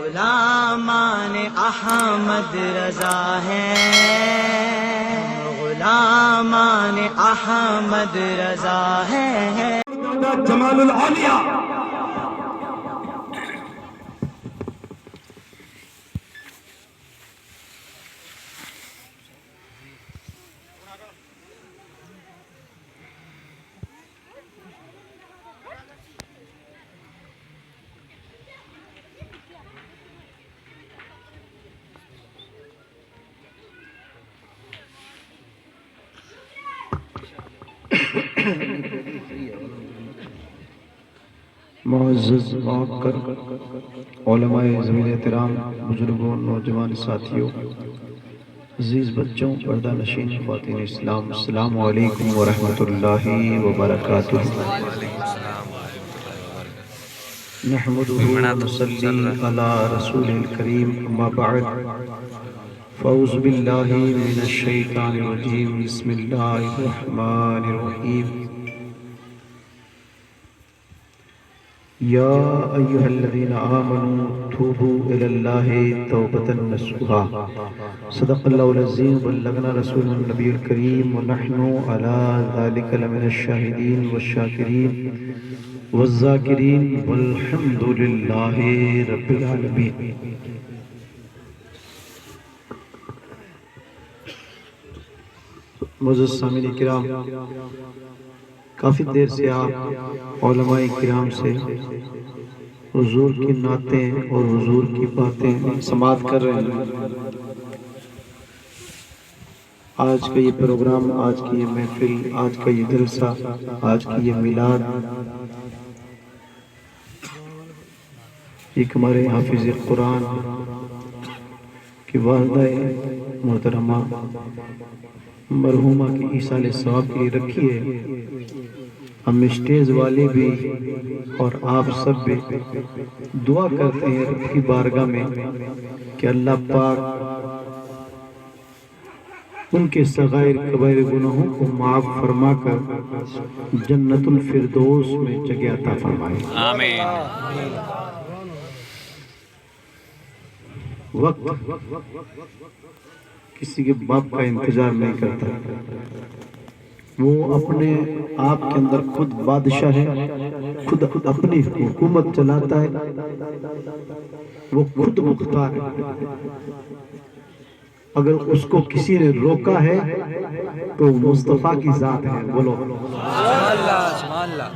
غلامان احمد رضا ہیں، غلامان احمد رضا ہیں۔ جمال العالیہ معزز معقر علماء ذویل احترام، بزرگوں، نوجوان ساتھیوں، عزیز بچوں، پردہ نشین خواتین اسلام، السلام علیکم ورحمۃ اللہ وبرکاتہ۔ نحمدہ ونصلی علی رسول الکریم، اما بعد فاعوذ باللہ من الشیطان الرجیم، بسم اللہ الرحمن الرحیم۔ یا ایہا الذین آمنوا توبوا الی اللہ توبۃ نصوحا۔ صدق اللہ العظیم، بلغنا رسول النبی الکریم، ونحن علی ذلک لمن الشاہدین والشاکرین والذاکرین، والحمد للہ رب العالمین۔ معزز سامعین کرام، کافی دیر سے آپ علماء کرام سے حضور کی نعتیں اور حضور کی باتیں سماعت کر رہے ہیں۔ آج کا یہ پروگرام، آج کی یہ محفل، آج کا یہ جلسہ، آج کی یہ میلاد، ایک ہمارے حافظ قرآن کی والدہ محترمہ مرحومہ کی ایصال ثواب کے لیے رکھی ہے۔ ہم اسٹیج والے بھی اور آپ سب بھی دعا کرتے ہیں رب کی بارگاہ میں کہ اللہ پاک ان کے صغائر کبائر گناہوں کو معاف فرما کر جنت الفردوس میں جگہ عطا فرمائے، آمین۔ وقت کسی کے باپ کا انتظار نہیں کرتا، وہ اپنے آپ کے اندر خود بادشاہ ہے، خود اپنی حکومت چلاتا ہے، وہ خود مختار ہے۔ اگر اس کو کسی نے روکا ہے تو مصطفیٰ کی ذات ہے، بولو سبحان اللہ،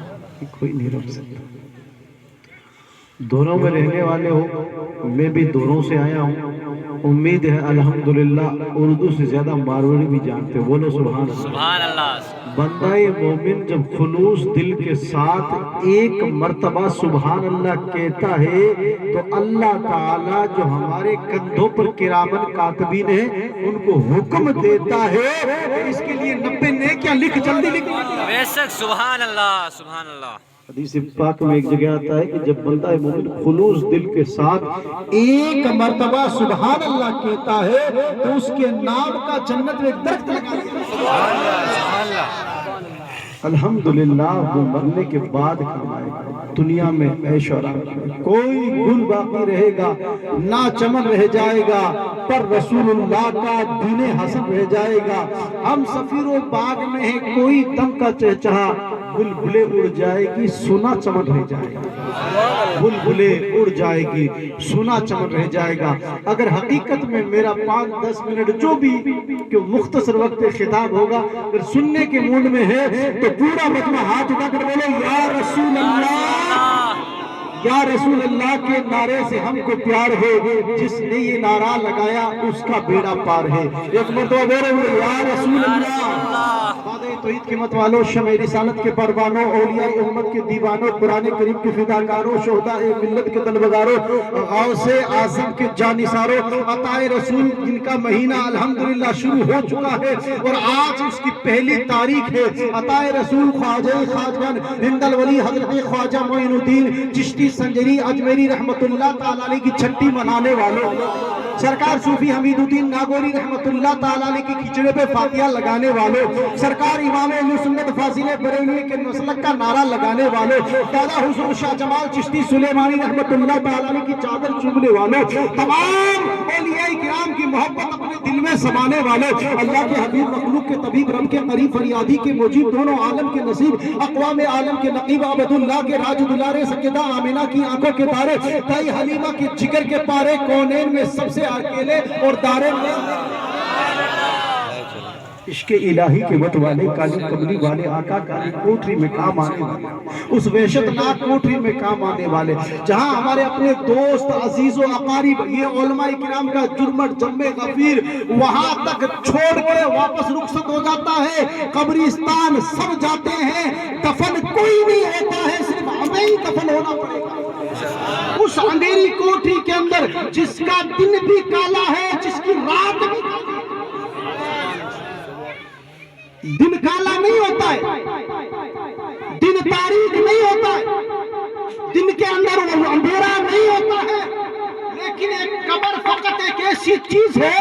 کوئی نہیں روک سکتا۔ دونوں میں رہنے والے ہو، میں بھی دونوں سے آیا ہوں، امید ہے الحمدللہ اردو سے زیادہ ماروڑی بھی جانتے، بولو سبحان اللہ۔ بندہ مومن جب خلوص دل کے ساتھ ایک مرتبہ سبحان اللہ کہتا ہے تو اللہ تعالیٰ جو ہمارے کندھوں پر کرامن کاتبین ہیں ان کو حکم دیتا ہے کہ اس کے لیے 90 نیکیاں لکھ، جلدی لکھ۔ بے شک، سبحان اللہ، سبحان اللہ۔ حدیث پاک میں ایک جگہ آتا ہے کہ جب بندہ مومن خلوص دل کے ساتھ ایک مرتبہ سبحان اللہ کہتا ہے تو اس کے نام کا جنت میں ایک درخت لگا دیا۔ سبحان اللہ۔ الحمدللہ وہ مرنے کے بعد کمائے، دنیا میں عیش و آرام، کوئی گل باقی رہے گا، نہ چمن رہ جائے گا، پر رسول اللہ کا دین حسن رہ جائے گا۔ ہم سفیر و باغ میں ہیں، کوئی دم کا چہچہا، بلبلے اڑ جائے گی، سونا چمن رہ جائے گا، بلبلے اڑ جائے گی، سونا چمن رہ جائے گا۔ اگر حقیقت میں میرا 5-10 منٹ جو بھی کہ مختصر وقت خطاب ہوگا، اگر سننے کے موڈ میں ہے تو پورا مجمع ہاتھ اٹھا کر بولے یا رسول اللہ، یا رسول اللہ کے نعرے سے ہم کو پیار ہے، جس نے یہ نعرہ لگایا اس کا بیڑا پار ہے۔ ایک مرتبہ بولے یا رسول اللہ۔ وعدہ توحید کے مت والوں، شمع رسالت کے پروانوں، اولیاء امت کے دیوانوں، قرآن کریم کے فداکاروں، شہداء ملت کے طلبگاروں، غوث اعظم کے جانثاروں، عطائے رسول جن کا مہینہ الحمدللہ شروع ہو چکا ہے اور آج اس کی پہلی تاریخ ہے، عطائے رسول خواجہ خواجگان ہند الولی حضرت خواجہ معین الدین چشتی سنجری اجمیری رحمت اللہ تعالیٰ علیہ کی چھٹی منانے والوں، سرکار صوفی حمید الدین ناگوری رحمت اللہ تعالیٰ علیہ کی کھچڑے پہ فاتحہ لگانے والوں، سرکار امام اہل سنت فاضل بریلوی کے مسلک کا نعرہ لگانے والوں، دادا حضور شاہ جمال چشتی سلیمانی رحمت اللہ تعالیٰ علیہ کی چادر چومنے والوں، تمام اولیاء کرام کی محبت اپنے دل میں سمانے والوں، اللہ کے حبیب مخلوق کے طبیب رب کے قریب فریادی کے مجیب دونوں عالم کے نصیب اقوام عالم کے نقیب عبد اللہ کے راج دلارے سیدہ آمینہ کی آنکھوں کے تارے دائی حلیمہ کے جگر کے پارے کونین میں سب سے اکیلے اور دارے میں عشق الہی کے وط والے کالی قبری والے آقا کالی کوٹری میں کام آنے والے اس وحشتناک کوٹری میں کام آنے والے جہاں ہمارے اپنے دوست عزیز و اقارب یہ علماء کرام کا جرمٹ جمع غفیر وہاں تک چھوڑ کے واپس رخصت ہو جاتا ہے، قبرستان سب جاتے ہیں، دفن کوئی نہیں ہوتا ہے، صرف ہمیں ہی دفن ہونا پڑے گا اس اندھیری کوٹری کے اندر جس کا دن بھی کالا ہے، جس کی رات بھی کالا ہے۔ دن کالا نہیں ہوتا ہے، دن تاریک نہیں ہوتا ہے، دن کے اندر اندھیرا نہیں ہوتا ہے، لیکن ایک قبر فقط ایک ایسی چیز ہے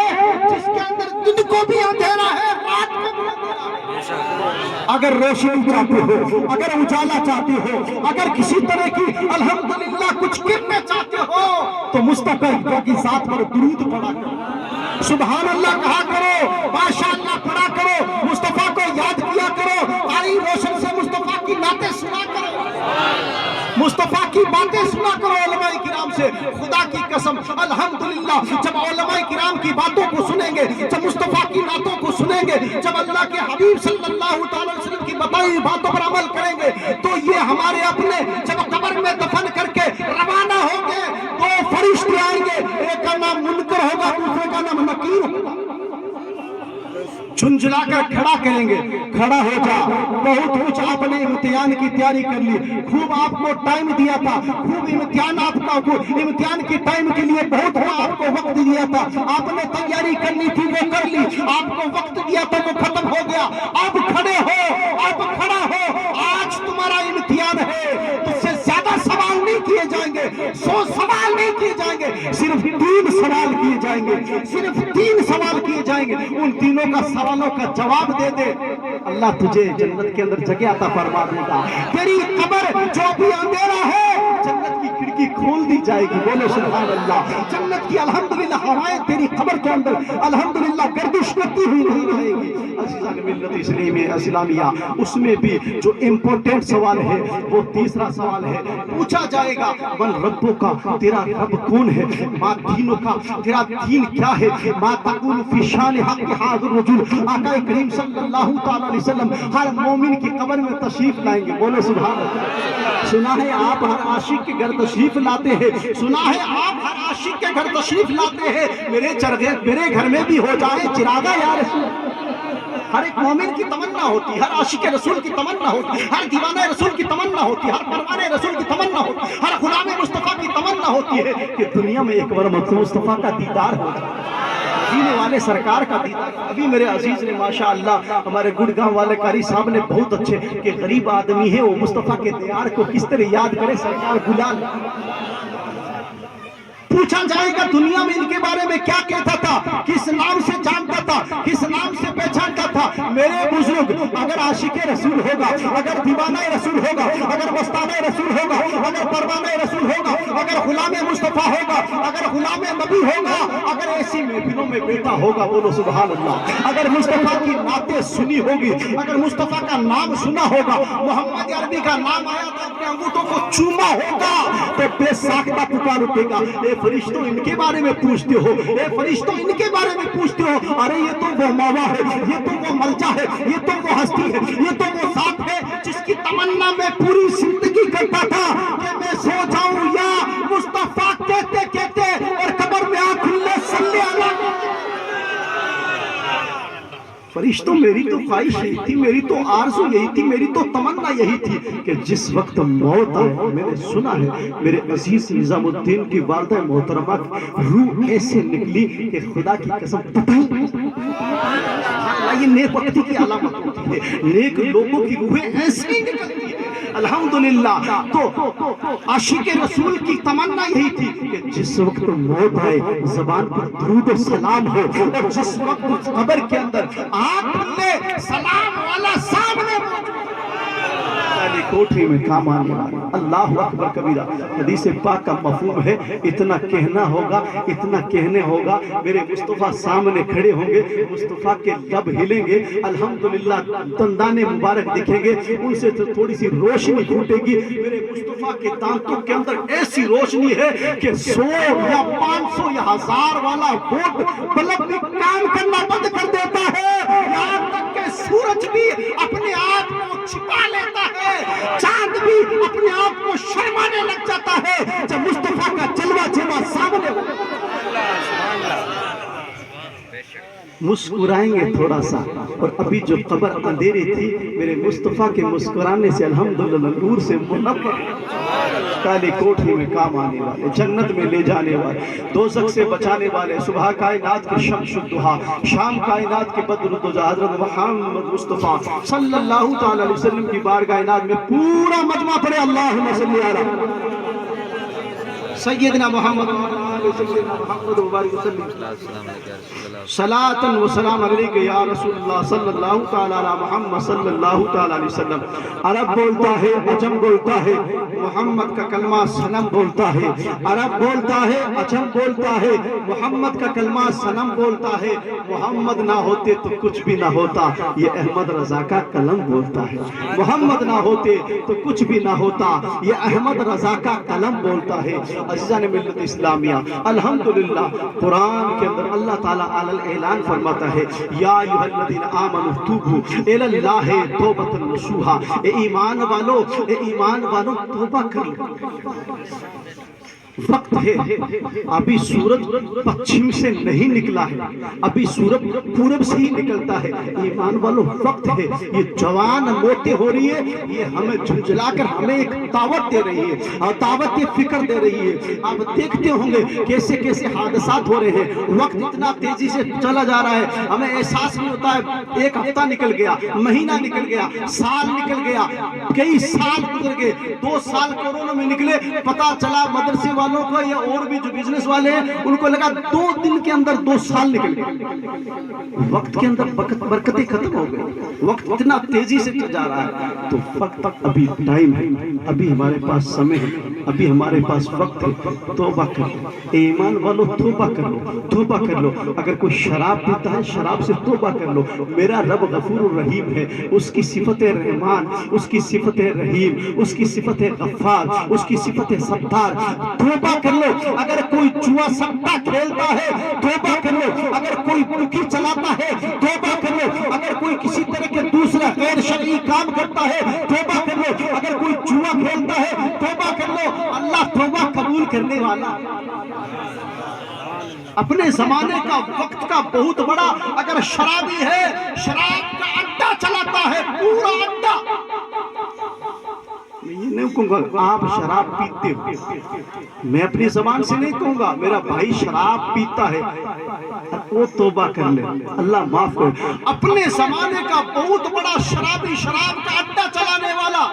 جس کے اندر دن کو بھی اندھیرا ہے، رات کو بھی اندھیرا ہے۔ اگر روشنی چاہتے ہو، اگر اجالا چاہتے ہو، اگر کسی طرح کی الحمدللہ کچھ کرنا چاہتے ہو تو مصطفیٰ کی ذات پر درود پڑھا کرو، سبحان اللہ کہا کرو، ماشاء اللہ پڑھا کرو، مصطفیٰ کو یاد کیا کرو، آئی روشن سے مصطفیٰ کی نعتیں سنا کرو، مصطفیٰ کی باتیں سنا کرو علماء کرام سے۔ خدا کی قسم الحمدللہ جب علماء کرام کی باتوں کو سنیں گے، جب مصطفیٰ کی نعتوں کو سنیں گے، جب اللہ کے حبیب صلی اللہ تعالی وسلم کی بتائی باتوں پر عمل کریں گے تو یہ ہمارے اپنے جب قبر میں دفن کر کے روانہ ہوں گے تو فرشتے آئیں گے، ایک کا نام منکر ہوگا، دوسرے کا نام نکیر ہوگا، جھنجھلا کر کھڑا کریں گے، کھڑا ہو جا، بہت کچھ آپ نے امتحان کی تیاری کر لی، خوب آپ کو ٹائم دیا تھا، خوب امتحان آپ کا امتحان کے ٹائم کے لیے بہت آپ کو وقت دیا تھا، آپ نے تیاری کرنی تھی وہ کر لی، آپ کو وقت دیا تھا وہ ختم ہو گیا، اب کھڑے ہو، اب کھڑا ہو، آج تمہارا امتحان ہے، تجھ سے زیادہ سوال نہیں کیے جائیں گے، 100 سوال نہیں کیے جائیں گے، صرف 3 سوال کیے جائیں گے، صرف 3 سوال کیے جائیں گے، ان تینوں کا سوالوں کا جواب دے دے اللہ تجھے جنت کے اندر جگہ عطا فرما دے گا۔ تیری قبر جو بھی اندھیرا ہے جنت کی کھڑکی کھول دی جائے گی، بولو سبحان اللہ، جنت کی الحمدللہ ہوائیں تیری قبر کے اندر الحمدللہ گردش کرتی ہوئی نہیں رہے گی۔ عزیزان ملت اسلامیہ اس میں بھی جو امپورٹنٹ سوال ہے وہ تیسرا سوال ہے، پوچھا جائے گا من ربوں کا، تیرا رب کون ہے، ما دینوں کا، تیرا دین کیا ہے، ما تقول فی شان حق حاضر رجل، آقا کریم صلی اللہ تعالیٰ علیہ وسلم ہر مومن کی قبر میں تشریف لائیں گے، بولو سبحان اللہ۔ سنا ہے آپ ہر عاشق کے گھر تشریف لاتے ہیں، سنا ہے آپ ہر عاشق کے گھر تشریف لاتے ہیں، میرے گھر میں بھی ہو جائے چراغا یا رسول۔ ہر ایک مومن کی تمنا ہوتی، ہر عاشق رسول کی تمنا ہوتی، ہر دیوانہ رسول کی تمنا ہوتی، ہر پروانہ رسول کی تمنا ہوتی، ہر غلام مصطفیٰ کی تمنا ہوتی ہے کہ دنیا میں ایک بار مصطفیٰ کا دیدار ہو جائے، جینے والے سرکار کا دیدار۔ ابھی میرے عزیز نے ماشاءاللہ ہمارے گڑگاؤں والے قاری صاحب نے بہت اچھے کہ غریب آدمی ہے وہ مصطفیٰ کے دیدار کو کس طرح یاد کرے، سرکار بلا لے۔ پوچھا جائے گا دنیا میں ان کے بارے میں کیا کہتا تھا، کس نام سے جانتا تھا، کس نام سے پہچانتا تھا۔ میرے بزرگ اگر عاشق رسول ہوگا، اگر دیوانہ رسول ہوگا، اگر مستانہ رسول ہوگا، اگر پروانہ رسول ہوگا، اگر غلام مصطفیٰ ہوگا، اگر غلام نبی ہوگا، اگر ایسی محفلوں میں بیٹھا ہوگا، بولو سبحان اللہ، اگر مصطفیٰ کی نعتیں سنی ہوگی، اگر مصطفیٰ کا نام سنا ہوگا، محمد عربی کا نام آیا تھا، اپنے انگوٹھوں کو چوما ہوگا تو بے ساختہ پکار اٹھے گا، اے فرشتوں ان کے بارے میں پوچھتے ہو، اے فرشتوں ان کے بارے میں پوچھتے ہو، ارے یہ تو وہ ماوا ہے، یہ تو وہ ملجا ہے، یہ تو وہ ہستی ہے، یہ تو وہ ذات ہے جس کی تمنا میں پوری زندگی کرتا تھا کہ میں سو جاؤں یا مصطفیٰ کہتے کہتے اور قبر میں آنکھ کھلے صلی اللہ۔ فرشتوں میری تو خواہش یہی تھی، میری تو آرزو یہی تھی، میری تو تمنا یہی تھی کہ جس وقت موت آئے، میں نے سنا ہے میرے عزیز نظام الدین کی والدہ محترمہ روح ایسے نکلی کہ خدا کی قسم پتہ ہی نہیں، یہ نیک وقتی کی علامت ہوتی ہے، نیک لوگوں کی روحیں ایسے ہی نکلتی ہیں۔ الحمدللہ۔ تو عاشق رسول کی تمنا یہی تھی کہ جس وقت موت آئے زبان پر درود و سلام ہو، اور جس وقت قبر کے اندر آنکھ کھلے سلام والا سامنے کوٹھی میں کام آنے والا۔ اللہ اکبر کبیرہ۔ حدیث پاک کا مفہوم ہے اتنا کہنا ہوگا، اتنا کہنے ہوگا، میرے مصطفیٰ سامنے کھڑے ہوں گے، مصطفیٰ کے لب ہلیں گے، الحمدللہ دندان مبارک دکھیں گے، ان سے تھوڑی سی روشنی پھوٹے گی، میرے مصطفیٰ کے دانتوں کے اندر ایسی روشنی ہے کہ 100 یا 500 یا 1000 والا ووٹ بلب بھی کام کرنا بند کر دیتا ہے، یہاں تک کہ سورج بھی اپنے آپ کو چھپا لیتا ہے، چاند بھی اپنے آپ کو شرمانے لگ جاتا ہے جب مصطفیٰ کا جلوہ جلوہ سامنے ہو۔ مسکرائیں گے تھوڑا سا، اور ابھی جو قبر اندھیری تھی میرے مصطفیٰ کے مسکرانے سے الحمدللہ نور سے منور، کالی کوٹھی میں کام آنے والے، جنت میں لے جانے والے، دوزخ سے بچانے والے، صبح کائنات کے شمس الضحیٰ، شام کائنات کے بدر الدجا، حضرت محمد مصطفیٰ صلی اللہ تعالی علیہ وسلم کی بارگاہ عنایت میں پورا مجمع پڑھے اللہم صلی علی سیدنا محمد محمد مبارک وسلم صلاۃ و سلام علیک یا رسول اللہ صلی اللہ تعالی علی محمد صلی اللہ تعالی علیہ وسلم۔ عرب بولتا ہے، عجم بولتا ہے، محمد کا کلمہ صنم بولتا ہے، عرب بولتا ہے، عجم بولتا ہے، محمد کا کلمہ صنم بولتا ہے، محمد نہ ہوتے تو کچھ بھی نہ ہوتا، یہ احمد رضا کا قلم بولتا ہے، محمد نہ ہوتے تو کچھ بھی نہ ہوتا، یہ احمد رضا کا قلم بولتا ہے۔ عزیزان ملت اسلامیہ، الحمدللہ قرآن کے اندر اللہ تعالیٰ اعلان فرماتا ہے یا ایھا الذین آمنوا توبوا الی اللہ توبۃ نصوحا، اے ایمان والو توبہ کر لو۔ وقت ہے، ابھی سورج پچھم سے نہیں نکلا ہے، ابھی سورج پورب سے ہی نکلتا ہے، ایمان والو وقت ہے، یہ جوان موتیں ہو رہی ہے، یہ ہمیں جھنجھلا کر ہمیں ایک دعوت دے رہی ہے، اور دعوت فکر دے رہی ہے۔ آپ دیکھتے ہوں گے کیسے کیسے حادثات ہو رہے ہیں، وقت اتنا تیزی سے چلا جا رہا ہے، ہمیں احساس نہیں ہوتا ہے، ایک ہفتہ نکل گیا، مہینہ نکل گیا، سال نکل گیا، کئی سال گزر گئے، 2 سال کورونا میں نکلے، پتا چلا مدرسے والوں کو یا اور بھی جو بزنس والے ہیں ان کو لگا 2 دن کے اندر 2 سال نکل گئے۔ وقت کے اندر برکتیں ختم ہو گئی، وقت اتنا تیزی سے جا رہا ہے، تو وقت ابھی ٹائم ہے، ابھی ہمارے پاس سمے ہے، ابھی ہمارے پاس وقت ہے، توبہ کر لو ایمان والو، توبہ کر لو، توبہ کر لو۔ اگر کوئی شراب پیتا ہے شراب سے توبہ کر لو، میرا رب غفور الرحیم ہے، اس کی صفت رحمان، اس کی صفت رحیم، اس کی صفت غفار، اس کی صفت ستار، توبہ کر لو۔ اگر کوئی جوا سٹا کھیلتا ہے توبہ کر لو، اگر کوئی بکی چلاتا ہے توبہ کر لو، اگر کوئی کسی طرح کے دوسرا غیر شرعی کام کرتا ہے توبہ کر لو، اگر کوئی جوا کھیلتا ہے توبہ کر لو، اللہ توبہ قبول کرنے والا۔ اپنے زمانے کا وقت کا بہت بڑا اگر شرابی ہے، شراب کا اڈا چلاتا ہے، پورا اڈا، یہ نہیں کہوں گا آپ شراب پیتے ہو، میں اپنی زبان سے نہیں کہوں گا میرا بھائی شراب پیتا ہے، وہ توبہ کر لے، اللہ معاف کرے۔ اپنے زمانے کا بہت بڑا شرابی، شراب کا اڈا چلانے والا،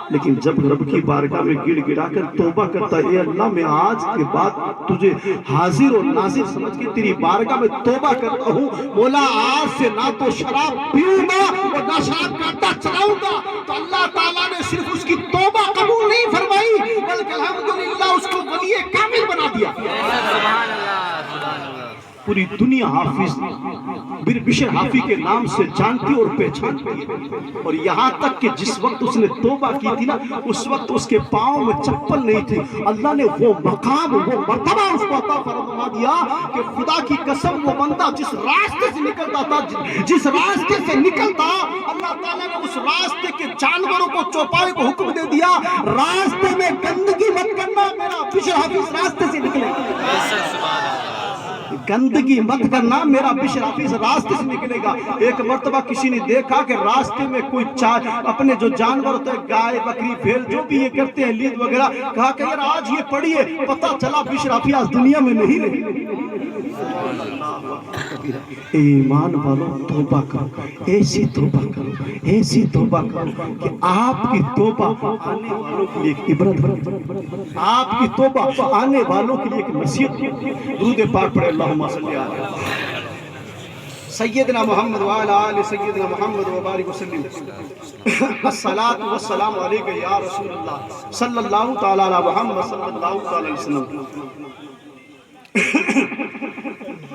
لیکن جب رب کی بارگاہ میں گڑ گڑا کر توبہ کرتا ہے، اے اللہ میں آج کے بعد تجھے حاضر اور ناظر سمجھ کے تیری بارگاہ میں توبہ کرتا ہوں، مولا آج سے نہ تو شراب پیوں گا اور نہ شراب کا اڈا چلاؤں گا، تو اللہ تعالیٰ نے صرف اس کی توبہ قبول نہیں فرمائی بلکہ الحمدللہ اس کو ولی کامل بنا دیا۔ پوری دنیا حافظ بشر حافظ کے نام سے جانتی اور پہچانتی ہے، اور یہاں تک کہ جس وقت اس نے توبہ کی تھی نا اس وقت اس کے پاؤں میں چپل نہیں تھی، اللہ نے وہ مقام وہ مرتبہ اس کو عطا فرما دیا کہ خدا کی قسم وہ بندہ جس راستے سے نکلتا تھا، جس راستے سے نکلتا اللہ تعالیٰ نے اس راستے کے جانوروں کو چوپائے کو حکم دے دیا، راستے میں گندگی مت کرنا، میرا بشر حافظ راستے سے نکلے، گندگی مت کرنا، میرا بشر حفیظ راستے سے نکلے گا۔ ایک مرتبہ کسی نے دیکھا کہ راستے میں کوئی اپنے جو جانور ہوتے ہیں، گائے بکری بھیڑ جو بھی یہ کرتے ہیں لید وغیرہ، کہا کہ یار آج یہ پڑھیے، پتہ چلا بشر حفیظ دنیا میں نہیں رہے۔ ایمان والوں توبہ کرو، ایسی توبہ کرو، ایسی توبہ کرو کہ آپ کی توبہ آنے والوں کے لیے ایک عبرت بنے، آپ کی توبہ آنے والوں کے لیے ایک نصیحت بنے۔ درود پاک پڑھے، اللہم صلی علی سیدنا محمد وعلی آل سیدنا محمد وبارک وسلم۔ الصلاۃ والسلام علیک یا رسول اللہ صلی اللہ تعالی علی محمد صلی اللہ تعالی علیہ وسلم۔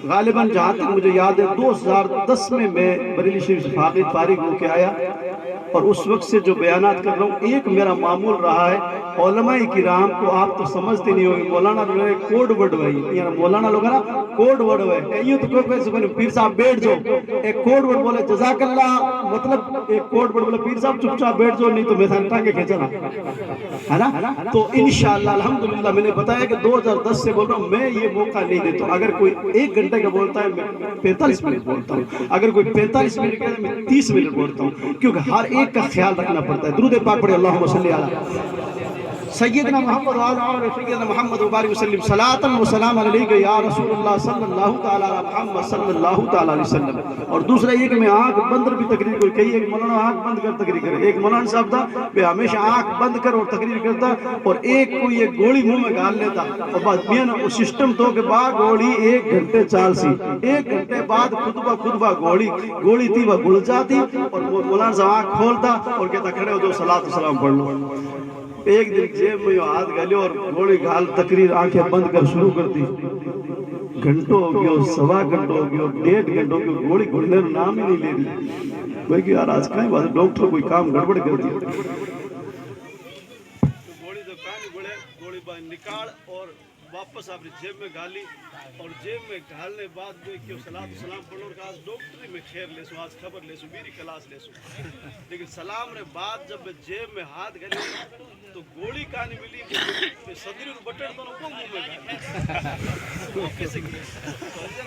غالباً جہاں تک مجھے یاد ہے 2010 میں بریلی شریف سے فارغ ہو کے آیا، اور اس وقت سے جو بیانات کر رہا ہوں، ایک میرا معمول رہا ہے، علماء کرام کو آپ تو سمجھتے نہیں ہوگے، مولانا لوگ کوڈ ورڈ ہوئی، یعنی مولانا لوگ نا کوڈ ورڈ ہوئے، یوں تو کوئی سکنے پیر صاحب بیٹھ جو، ایک کوڈ ورڈ بولے جزاک اللہ، مطلب ایک کوڈ ورڈ بولے پیر صاحب چپ چاپ بیٹھ جو، نہیں تو میں سانٹا کے کھینچنا ہے نا۔ تو انشاءاللہ الحمدللہ میں نے بتایا کہ 2010 سے بول رہا ہوں، میں یہ موقع نہیں دیتا ہوں۔ اگر کوئی 1 گھنٹے کا بولتا ہے میں 45 منٹ بولتا ہوں، اگر کوئی 45 منٹ کا ہے میں 30 منٹ بولتا ہوں، کیونکہ ہر ایک کا خیال رکھنا پڑتا ہے۔ درود پاک پڑھے، اللہم صلی علی سیدنا محمد وعلی آل سیدنا محمد وبارک وسلم۔ صلاۃ و سلام علیک یا رسول اللہ صلی اللہ تعالی علی محمد صلی اللہ تعالی علیہ وسلم۔ اور دوسرا یہ کہ میں آنکھ بند بھی تقریر کر کہی، ایک مولانا آنکھ بند کر تقریر کرے، ایک مولانا صاحب تھا میں ہمیشہ آنکھ بند کر اور تقریر کرتا، اور ایک کو یہ گولی منہ میں ڈال لیتا، اور بعد میاں وہ سسٹم تو کہ بعد گولی 1 گھنٹے چال سی، 1 گھنٹے بعد خطبہ گولی تھی وہ گل جاتی، اور مولانا صاحب آنکھ کھولتا اور کہتا کھڑے ہو جو صلاۃ و سلام پڑھ لو۔ ایک دن جیب میں ہاتھ گالے اور گولی گھال تقریر آنکھیں بند کر شروع کر دی، گھنٹوں ہو گیا، 1.25 گھنٹوں ہو گیا، 1.5 گھنٹوں ہو گیا، گولی گھڑنے نام ہی نہیں لے رہی۔ میں کہ یار آج کہیں بات ڈاکٹر کوئی کام گڑبڑ کر دی، گولی دکان گڑے گولی نکال اور واپس اپنی جیب میں گالی، اور جیب میں گھالنے بعد کہ صلاۃ و سلام پڑھو، اور آج ڈاکٹری میں خیر لے سو، آج خبر لے سو، میری کلاس لے سو، لیکن سلام نے بعد جب میں جیب میں ہاتھ گلی تو گولی کہاں نہیں ملی، صدری اور بٹر دونوں کو منہ میں گئے، وہ کیسے کی؟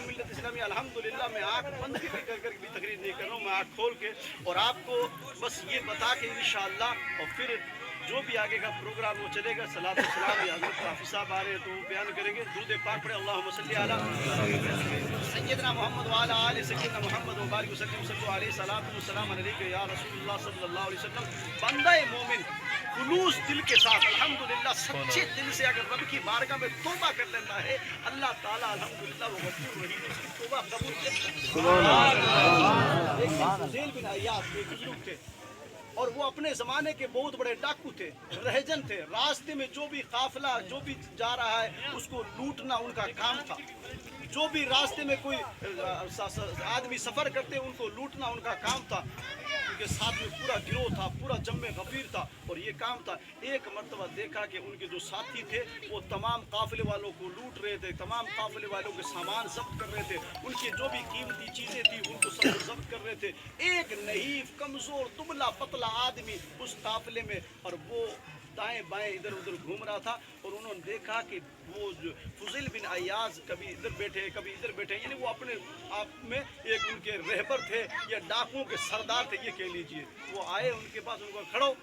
ملت اسلامی الحمدللہ میں آنکھ بند کر کر بھی تقریر نہیں کر رہا ہوں، میں آنکھ کھول کے، اور آپ کو بس یہ بتا کے انشاءاللہ، اور پھر جو بھی آگے کا پروگرام وہ چلے گا، صلاۃ و سلام یا حضرت حافظ صاحب آ رہے ہیں تو وہ بیان کریں گے۔ درود پاک پڑھے، اللہم صلی علی سیدنا محمد وعلی آل سیدنا محمد وبارک وسلم۔ صلو علیہ صلاۃ و سلام علیک یا رسول اللہ صلی اللہ علیہ وسلم۔ بندہ مومن خلوص دل کے ساتھ الحمدللہ سچے دل سے اگر رب کی بارگاہ میں توبہ کر لیتا ہے، اللہ تعالیٰ الحمدللہ وہ غفور رحیم اس کی توبہ قبول کرتا ہے۔ سبحان اللہ۔ ایک فضیل بن عیاض کے بزرگ تھے، اور وہ اپنے زمانے کے بہت بڑے ڈاکو تھے، رہجن تھے، راستے میں جو بھی قافلہ جو بھی جا رہا ہے اس کو لوٹنا ان کا کام تھا، جو بھی راستے میں کوئی آدمی سفر کرتے ان کو لوٹنا ان کا کام تھا، کیونکہ ساتھ میں پورا گروہ تھا، پورا جم غفیر تھا، اور یہ کام تھا۔ ایک مرتبہ دیکھا کہ ان کے جو ساتھی تھے وہ تمام قافلے والوں کو لوٹ رہے تھے، تمام قافلے والوں کے سامان ضبط کر رہے تھے، ان کی جو بھی قیمتی چیزیں تھیں ان کو سب ضبط کر رہے تھے۔ ایک نحیف کمزور دبلا پتلا آدمی اس قافلے میں، اور وہ دائیں بائیں ادھر ادھر گھوم رہا تھا، اور انہوں نے دیکھا کہ وہ جو فضیل بن عیاض کبھی ادھر بیٹھے کبھی ادھر بیٹھے، یعنی وہ اپنے آپ میں ایک ان کے رہبر تھے یا ڈاکوؤں کے سردار تھے یہ کہہ لیجئے۔ وہ آئے ان کے پاس، ان کو کھڑو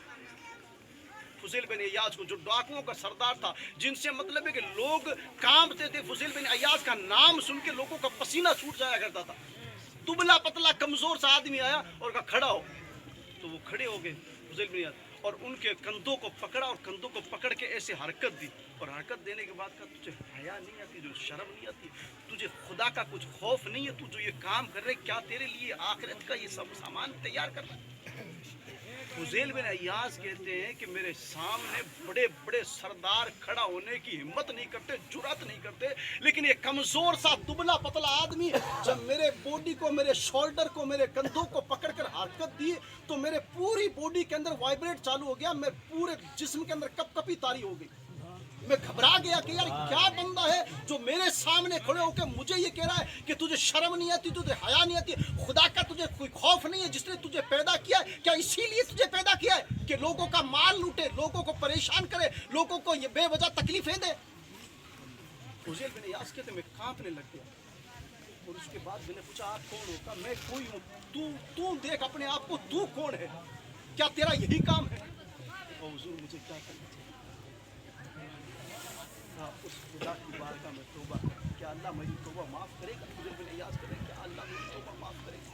فضیل بن عیاض کو، جو ڈاکوؤں کا سردار تھا، جن سے مطلب ہے کہ لوگ کانپتے تھے، فضیل بن عیاض کا نام سن کے لوگوں کا پسینہ چھوٹ جایا کرتا تھا۔ دبلا پتلا کمزور سا آدمی آیا اور کہا کھڑا ہو، تو وہ کھڑے ہو گئے فضیل بن عیاض، اور ان کے کندھوں کو پکڑا، اور کندھوں کو پکڑ کے ایسے حرکت دی، اور حرکت دینے کے بعد کہا تجھے حیا نہیں آتی، جو شرم نہیں آتی، تجھے خدا کا کچھ خوف نہیں ہے، تو جو یہ کام کر رہے کیا تیرے لیے آخرت کا یہ سب سامان تیار کر رہا ہے؟ فضیل بن عیاض کہتے ہیں کہ میرے سامنے بڑے بڑے سردار کھڑا ہونے کی ہمت نہیں کرتے، جرات نہیں کرتے، لیکن یہ کمزور سا دبلا پتلا آدمی جب میرے باڈی کو، میرے شولڈر کو، میرے کندھوں کو پکڑ کر حرکت دی تو میرے پوری باڈی کے اندر وائبریٹ چالو ہو گیا، میں پورے جسم کے اندر کپ کپی طاری ہو گئی۔ میں گھبرا گیا کہ یار کیا بندہ ہے جو میرے سامنے کھڑے ہو کے مجھے یہ کہہ رہا ہے کہ تجھے شرم نہیں آتی، تجھے حیا نہیں آتی، خدا کا تجھے کوئی خوف نہیں ہے جس نے تجھے پیدا کیا ہے؟ کیا اسی لیے تجھے پیدا کیا ہے کہ لوگوں کا مال لوٹے، لوگوں کو پریشان کرے، لوگوں کو یہ بے وجہ تکلیفیں دے؟ فضیل بن عیاض کہتے میں کانپنے لگ گیا، اور اس کے بعد میں نے پوچھا آپ کون ہو؟ کہا میں کوئی ہوں. تو دیکھ اپنے آپ کو، تو کون ہے؟ کیا تیرا یہی کام ہے؟ اور حضور مجھے کیا کرنا چاہیے؟ اس خدا کی بارگاہ میں توبہ کر، کیا اللہ میری توبہ معاف کرے گا؟ مجھے بھی نیاز کرے، کیا اللہ میری توبہ معاف کرے گا؟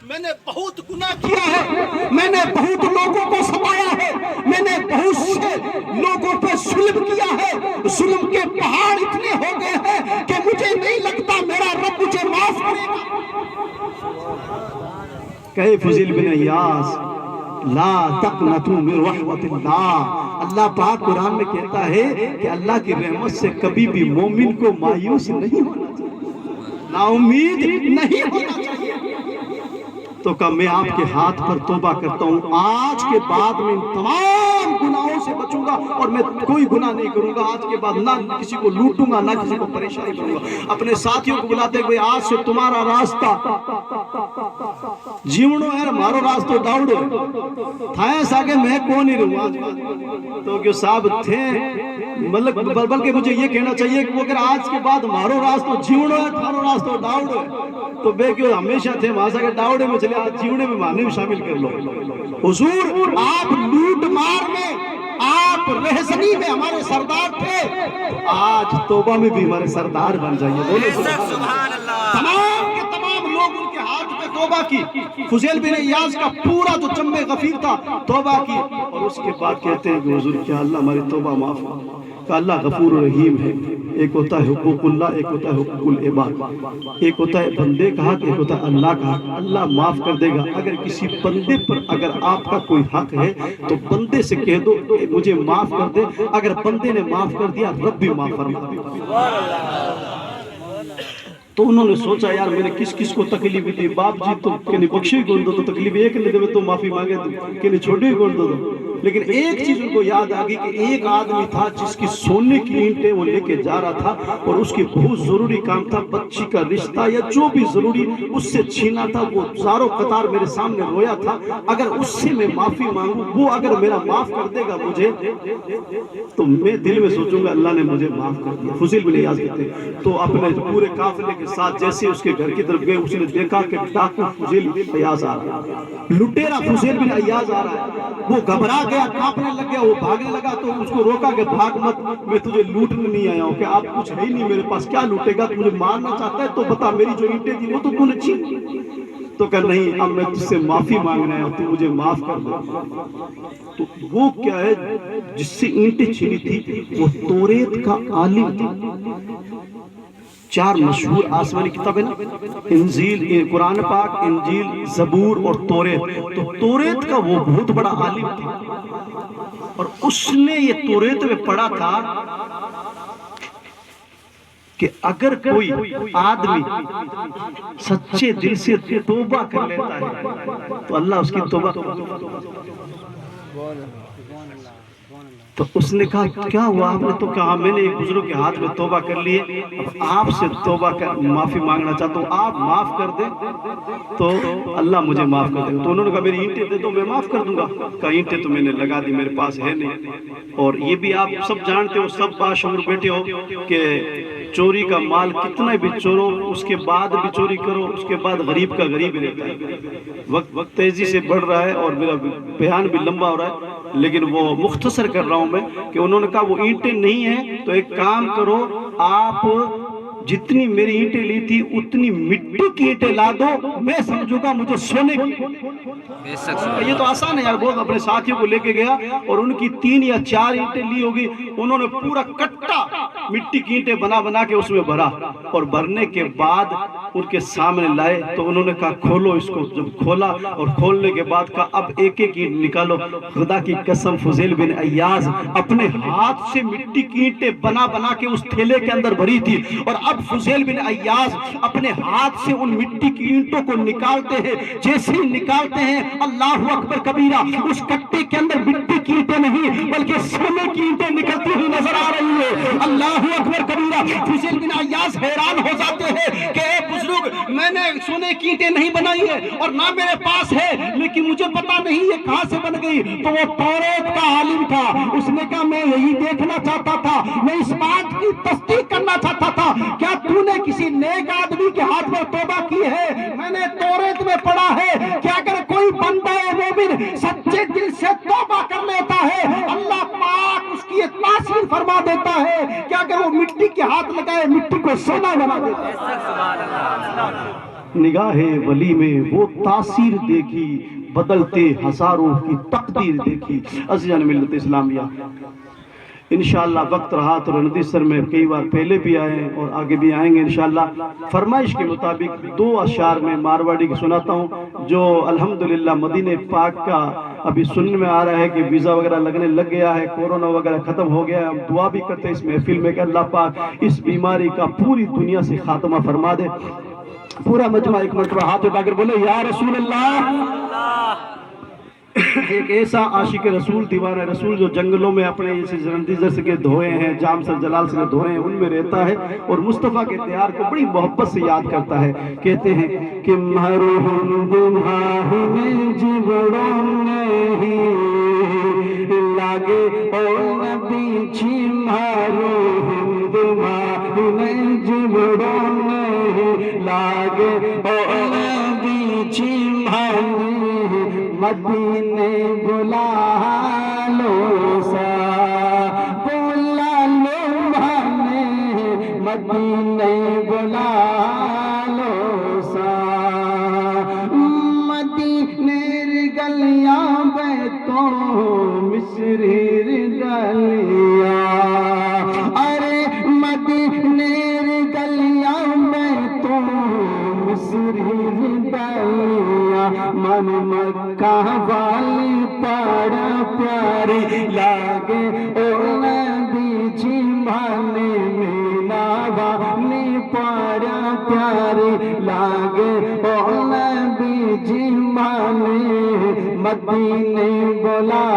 میں نے بہت گناہ کیا ہے، میں نے بہت لوگوں کو ستایا ہے، میں نے بہت سے لوگوں پہ ظلم کیا ہے، ظلم کے پہاڑ اتنے ہو گئے ہیں کہ مجھے نہیں لگتا میرا رب مجھے معاف کرے گا. کہے فضیل بن عیاض لا تقنطوا من رحمت اللہ. اللہ پاک قرآن میں کہتا ہے کہ اللہ کی رحمت سے کبھی بھی مومن کو مایوس نہیں ہونا چاہیے، نا امید نہیں ہونا چاہیے. تو کہا میں آپ کے ہاتھ پر توبہ کرتا ہوں، آج کے بعد میں ان تمام گناہوں سے بچوں گا اور میں کوئی گناہ نہیں کروں گا. آج کے بعد نہ کسی کو لوٹوں گا، نہ کسی کو پریشانی کروں گا. اپنے ساتھیوں کو بلاتے کہ آج سے تمہارا راستہ جیونو ہے، ہمارو راستہ ڈاؤڈو ہے. تھائیں ساکے میں کون ہی رہوں آج. تو کہ صاحب تھے بلکہ مجھے یہ کہنا چاہیے کہ وہ اگر آج کے بعد ہمارو راستہ جیونو ہے، تھارو راستہ ڈاؤڈو ہے، تو بے کہ ہمیشہ تھے وہاں سے ڈاؤڈے میں چلے، آج جیونے میں معنی بھی شامل کر لو. حضور آپ لوٹ مار میں، آپ رہزنی میں ہمارے سردار تھے، آج توبہ میں بھی ہمارے سردار بن جائیے. بولے سبحان اللہ. تمام کے تمام لوگ ان کے ہاتھ پہ توبہ کی. فضیل بن عیاض کا پورا جو جم غفیر تھا توبہ کی، اور اس کے بعد کہتے ہیں کہ حضور کیا اللہ ہماری توبہ معاف کر. کہ اللہ غفور رحیم ہے. ایک ہوتا ہے حقوق اللہ، ایک ہوتا ہے حقوق العباد. ایک ہوتا ہے بندے کا حق، ایک ہوتا ہے اللہ کا حق. اللہ معاف کر دے گا. اگر کسی بندے پر اگر آپ کا کوئی حق ہے تو بندے سے کہہ دو مجھے معاف کر دے. اگر بندے نے معاف کر دیا رب بھی معاف فرما دے. تو انہوں نے سوچا یار میں نے کس کس کو تکلیف دی. باپ جی تو کہیں بخشی کون دو تو تکلیف ایک نے دے تو معافی مانگے تو کہیں چھوٹی کون دو. لیکن ایک چیز ان کو یاد آ گئی کہ ایک آدمی تھا جس کی سونے کی اینٹیں وہ لے کے جا رہا تھا اور اس کی بہت ضروری کام تھا، بچی کا رشتہ یا جو بھی ضروری اس سے چھینا تھا. وہ زاروں قطار میرے سامنے رویا تھا. اگر اس سے میں معافی مانگوں، وہ اگر میرا معاف کر دے گا مجھے، تو میں دل میں سوچوں گا اللہ نے مجھے معاف کر دیا. فضیل بن عیاض کہتے ہیں تو اپنے پورے قافلے کے ساتھ جیسے اس کے گھر کی طرف گئے، اس نے دیکھا کہ ڈاکو فضیل بن عیاض آ رہا ہے، لٹیرا فضیل بن عیاض آ رہا ہے. وہ گھبرا گیا، کانپنے لگ گیا، وہ بھاگنے لگا. تو اس کو روکا کہ بھاگ مت، میں تجھے لوٹنے نہیں آیا ہوں. کہ آپ کچھ ہے ہی نہیں میرے پاس، کیا لوٹے گا؟ تو مجھے مارنا چاہتا ہے تو بتا، میری جو اینٹیں تھی وہ تو تو نے چھین. تو کہ نہیں، اب میں تجھ سے معافی مانگنا ہے، تو مجھے معاف کر دو. تو وہ کیا ہے جس سے اینٹیں چھینی تھی؟ وہ توریت کا عالم تھا. 4 مشہور آسمانی کتاب ہے نا، انجیل، قرآن پاک، انجیل، زبور اور توریت. تو توریت کا وہ بہت بڑا عالم تھا اور اس نے یہ توریت میں پڑھا تھا کہ اگر کوئی آدمی سچے دل سے توبہ کر لیتا ہے تو اللہ اس کی توبہ. تو اس نے کہا کیا ہوا؟ آپ نے تو کہا میں نے ایک بزرگ کے ہاتھ میں توبہ کر لیے، اب آپ سے توبہ کر معافی مانگنا چاہتا ہوں، آپ معاف کر دیں تو اللہ مجھے معاف کر دے گا. تو انہوں نے کہا میری اینٹیں دے دو میں معاف کر دوں گا. کہا اینٹیں تو میں نے لگا دی، میرے پاس ہے نہیں. اور یہ بھی آپ سب جانتے ہو، سب باشعور بیٹھے ہو کہ چوری کا مال کتنا بھی چورو، اس کے بعد بھی چوری کرو، اس کے بعد غریب کا غریب ہی رہتا ہے. وقت تیزی سے بڑھ رہا ہے اور میرا بیان بھی لمبا ہو رہا ہے، لیکن وہ مختصر کر رہا ہوں میں کہ انہوں نے کہا وہ اینٹیں نہیں ہیں تو ایک کام کرو، آپ جتنی میری اینٹیں لی تھی اتنی مٹی کی اینٹیں لا دو، میں سمجھوں گا مجھے سونے کی. یہ تو آسان ہے یار. وہ اپنے ساتھیوں کو لے کے گیا اور ان کی 3 یا 4 اینٹیں لی ہوگی. انہوں نے پورا کٹا مٹی کی اینٹیں بنا بنا کے اس میں بھرا اور بھرنے کے بعد ان کے سامنے لائے. تو انہوں نے کہا کھولو اس کو. جب کھولا اور کھولنے کے بعد کہا اب ایک ایک اینٹ نکالو. خدا کی قسم فضیل بن عیاض اپنے ہاتھ سے مٹی کی اینٹیں بنا بنا کے اس تھیلے کے اندر بھری تھی. اور اب فضیل بن عیاض اپنے ہاتھ سے ان مٹی کی اینٹوں کو نکالتے ہیں. جیسے ہی نکالتے ہیں اللہ اکبر کبیرہ، اس کٹے کے اندر مٹی کی اینٹیں نہیں بلکہ سونے کی اینٹیں نکلتی ہوئی نظر آ رہی ہے. اللہ اکبر کبیرہ. فضیل بن عیاض حیران ہو جاتے ہیں کہ اے بزرگ، میں نے سونے کی اینٹیں نہیں بنائی ہے اور نہ میرے پاس ہے، لیکن مجھے پتا نہیں یہ کہاں سے بن گئی. تو وہ توریت کا عالم تھا. اس نے کہا میں یہی دیکھنا چاہتا تھا، میں اس بات کی تصدیق کرنا چاہتا تھا کیا تو نے کسی نیک آدمی کے ہاتھ میں توبہ کی ہے، میں نے توریت میں پڑھا ہے کہ اگر کوئی بندہ مومن سچے دل سے توبہ کر لیتا ہے اللہ پاک اس کی تاثیر فرما دیتا ہے کہ اگر وہ مٹی کے ہاتھ لگائے مٹی کو سونا بنا دیتا ہے۔ نگاہ ولی میں وہ تاثیر دیکھی، بدلتے ہزاروں کی تقدیر دیکھی۔ عزیزان ملت اسلامیہ، انشاءاللہ وقت رہا تو رندی سر میں کئی بار پہلے بھی آئے ہیں اور آگے بھی آئیں گے انشاءاللہ۔ فرمائش کے مطابق 2 اشعار میں مارواڑی کی سناتا ہوں جو الحمدللہ مدینہ پاک کا ابھی سننے میں آ رہا ہے کہ ویزا وغیرہ لگنے لگ گیا ہے، کورونا وغیرہ ختم ہو گیا ہے۔ ہم دعا بھی کرتے ہیں اس محفل میں کہ اللہ پاک اس بیماری کا پوری دنیا سے خاتمہ فرما دے۔ پورا مجمع ایک مرتبہ ہاتھ اٹھا کر بولے یا رسول اللہ۔ ایک ایسا عاشق رسول، دیوانہ رسول جو جنگلوں میں اپنے اسے زرندیزر سے کے دھوئے ہیں، جام سر جلال سے دھوئے ہیں، ان میں رہتا ہے اور مصطفیٰ کے دیار کو بڑی محبت سے یاد کرتا ہے۔ کہتے ہیں کہ محروم گماہ میں جبڑوں نہیں لاگے او نبی چھی، محروم گماہ میں جبڑوں نہیں لاگے او نبی چھی، مدینے بلا لو سا، بلا لو بھانے مدینے بلا لو سا، مدینے گلیاں بیتوں مصری گلیاں، ارے مدینے گلیاں بیتوں مصری گلیاں، من مکہ والی پاڑا پیاری لاگے او نبی جی، مانے مینا والی پاڑا پیاری لاگے او نبی جی، مانے مدینے بلا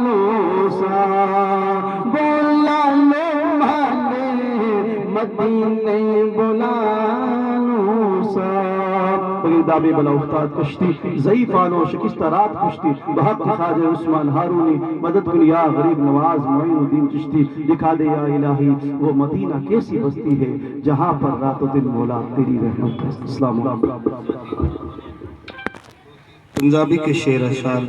لو سا، بلا لو مانے مدینے بلا لو سا۔ دابے بلا افتاد کشتی، ضعیفان و شکستہ رات کشتی، بحق خواجہ عثمان ہارونی، مدد کن یا غریب نواز معین الدین چشتی، دکھا دے یا الہی وہ مدینہ کیسی بستی ہے جہاں پر رات و دن مولا تیری رحمت ہے۔ السلام علیکم۔ پنجابی کے شعر اشعار